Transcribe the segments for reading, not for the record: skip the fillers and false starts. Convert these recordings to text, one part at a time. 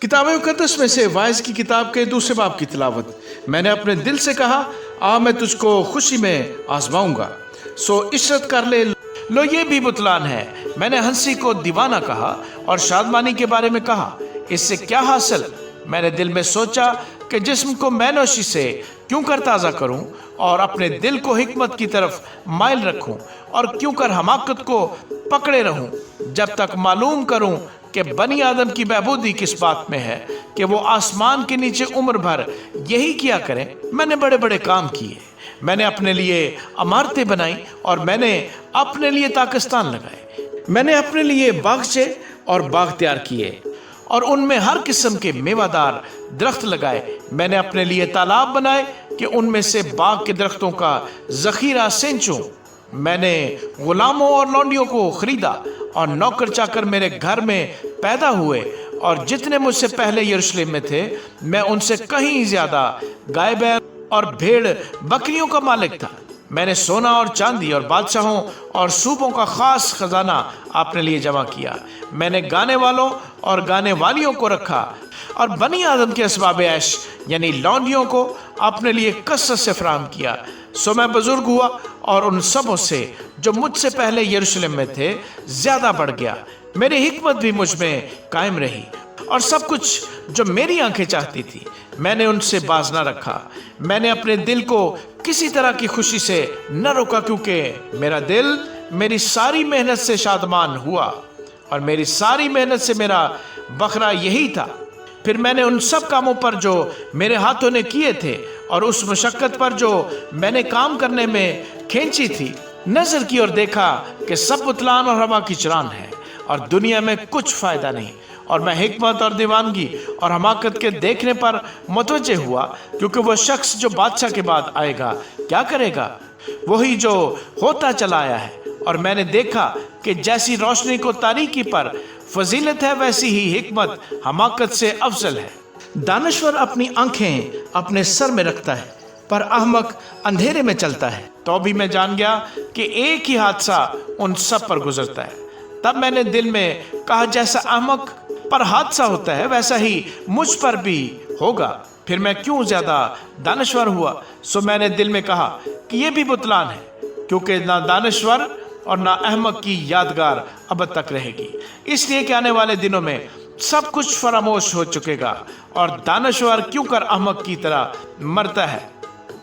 किताब मुकद्दस में से वाइज की किताब के दूसरे बाब की तिलावत। मैंने अपने दिल से कहा, आ मैं तुझको खुशी में आजमाऊंगा, सो इशरत कर ले। लो ये भी बुतलान है। मैंने हंसी को दीवाना कहा और शादमानी के बारे में कहा, इससे क्या हासिल। मैंने दिल में सोचा कि जिस्म को मैनोशी से क्यों कर ताज़ा करूं और अपने दिल को हिकमत की तरफ माइल रखूं और क्यों कर हमाकत को पकड़े रहूं, जब तक मालूम करूं कि बनी आदम की बहबूदी किस बात में है कि वो आसमान के नीचे उम्र भर यही किया करें। मैंने बड़े बड़े काम किए, मैंने अपने लिए इमारतें बनाई और मैंने अपने लिए ताकिस्तान लगाए। मैंने अपने लिए बागचे और बाग तैयार किए और उनमें हर किस्म के मेवादार दरख्त लगाए। मैंने अपने लिए तालाब बनाए कि उनमें से बाग के दरख्तों का ज़ख़ीरा सेंचूं। मैंने ग़ुलामों और लौंडियों को ख़रीदा और नौकर चाकर मेरे घर में पैदा हुए, और जितने मुझसे पहले यरूशलेम में थे मैं उनसे कहीं ज़्यादा गाय बैल और भेड़ बकरियों का मालिक था। मैंने सोना और चांदी और बादशाहों और सूबों का ख़ास ख़जाना अपने लिए जमा किया। मैंने गाने वालों और गाने वालियों को रखा और बनी आदम के असबाब ऐश यानी लौंडियों को अपने लिए कसरत से फराहम किया। सो मैं बुजुर्ग हुआ और उन सबों से जो मुझसे पहले यरूशलेम में थे ज़्यादा बढ़ गया। मेरी हिकमत भी मुझ में कायम रही और सब कुछ जो मेरी आंखें चाहती थी मैंने उनसे बाज न रखा। मैंने अपने दिल को किसी तरह की खुशी से न रोका, क्योंकि मेरा दिल मेरी सारी मेहनत से शादमान हुआ और मेरी सारी मेहनत से मेरा बकरा यही था। फिर मैंने उन सब कामों पर जो मेरे हाथों ने किए थे और उस मशक्क़त पर जो मैंने काम करने में खींची थी नज़र की और देखा कि सब बुतलान और हवा की चरान है और दुनिया में कुछ फ़ायदा नहीं। और मैं हिकमत और दीवानगी और हमाकत के देखने पर मुतवज्जे हुआ, क्योंकि वह शख्स जो बादशाह के बाद आएगा क्या करेगा, वही जो होता चला आया है। और मैंने देखा कि जैसी रोशनी को तारीकी पर फजीलत है, वैसी ही हिकमत हमाकत से अफजल है। दानश्वर अपनी आंखें अपने सर में रखता है, पर अहमक अंधेरे में चलता है। तो भी मैं जान गया कि एक ही हादसा उन सब पर गुजरता है। तब मैंने दिल में कहा, जैसा अहमक पर हादसा होता है वैसा ही मुझ पर भी होगा। फिर मैं क्यों ज़्यादा दानश्वर हुआ। सो मैंने दिल में कहा कि ये भी बुतलान है, क्योंकि ना दानश्वर और ना अहमक की यादगार अब तक रहेगी। इसलिए कि आने वाले दिनों में सब कुछ फरामोश हो चुकेगा और दानश्वर क्यों कर अहमक की तरह मरता है।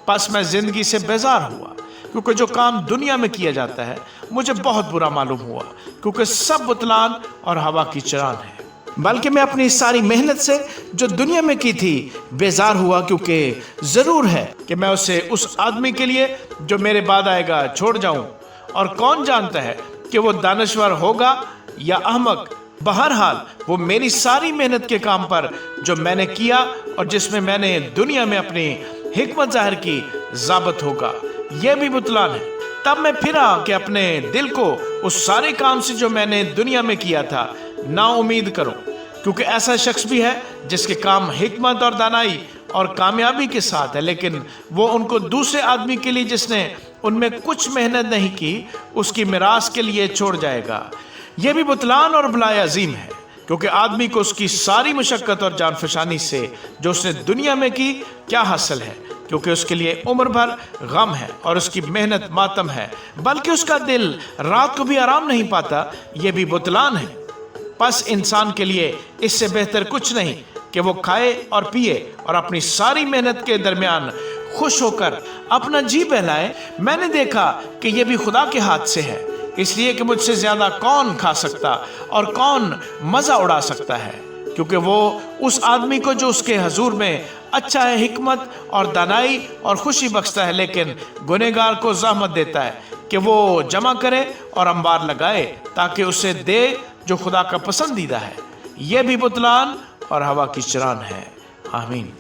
बस मैं ज़िंदगी से बेजार हुआ, क्योंकि जो काम दुनिया में किया जाता है मुझे बहुत बुरा मालूम हुआ, क्योंकि सब बुतलान और हवा की चरान है। बल्कि मैं अपनी सारी मेहनत से जो दुनिया में की थी बेजार हुआ, क्योंकि ज़रूर है कि मैं उसे उस आदमी के लिए जो मेरे बाद आएगा छोड़ जाऊं। और कौन जानता है कि वो दानश्वर होगा या अहमक। बहरहाल वो मेरी सारी मेहनत के काम पर जो मैंने किया और जिसमें मैंने दुनिया में अपनी हिकमत ज़ाहिर की ज़ाबत होगा। यह भी बुतलान है। तब मैं फिरा कि अपने दिल को उस सारे काम से जो मैंने दुनिया में किया था ना उम्मीद करूं, क्योंकि ऐसा शख्स भी है जिसके काम हिकमत और दानाई और कामयाबी के साथ है, लेकिन वो उनको दूसरे आदमी के लिए जिसने उनमें कुछ मेहनत नहीं की उसकी मिरास के लिए छोड़ जाएगा। यह भी बुतलान और बलाए अजीम है, क्योंकि आदमी को उसकी सारी मुशक्क़त और जानफशानी से जो उसने दुनिया में की क्या हासिल है, क्योंकि उसके लिए उम्र भर गम है और उसकी मेहनत मातम है, बल्कि उसका दिल रात को भी आराम नहीं पाता। यह भी बुतलान है। बस इंसान के लिए इससे बेहतर कुछ नहीं कि वो खाए और पिए और अपनी सारी मेहनत के दरमियान खुश होकर अपना जी बहलाए। मैंने देखा कि यह भी खुदा के हाथ से है, इसलिए कि मुझसे ज़्यादा कौन खा सकता और कौन मज़ा उड़ा सकता है, क्योंकि वो उस आदमी को जो उसके हजूर में अच्छा है हिकमत और दानाई और खुशी बख्शता है, लेकिन गुनहगार को ज़हमत देता है कि वो जमा करे और अंबार लगाए ताकि उसे दे जो खुदा का पसंदीदा है। यह भी बुतलान और हवा की चरान है। आमीन।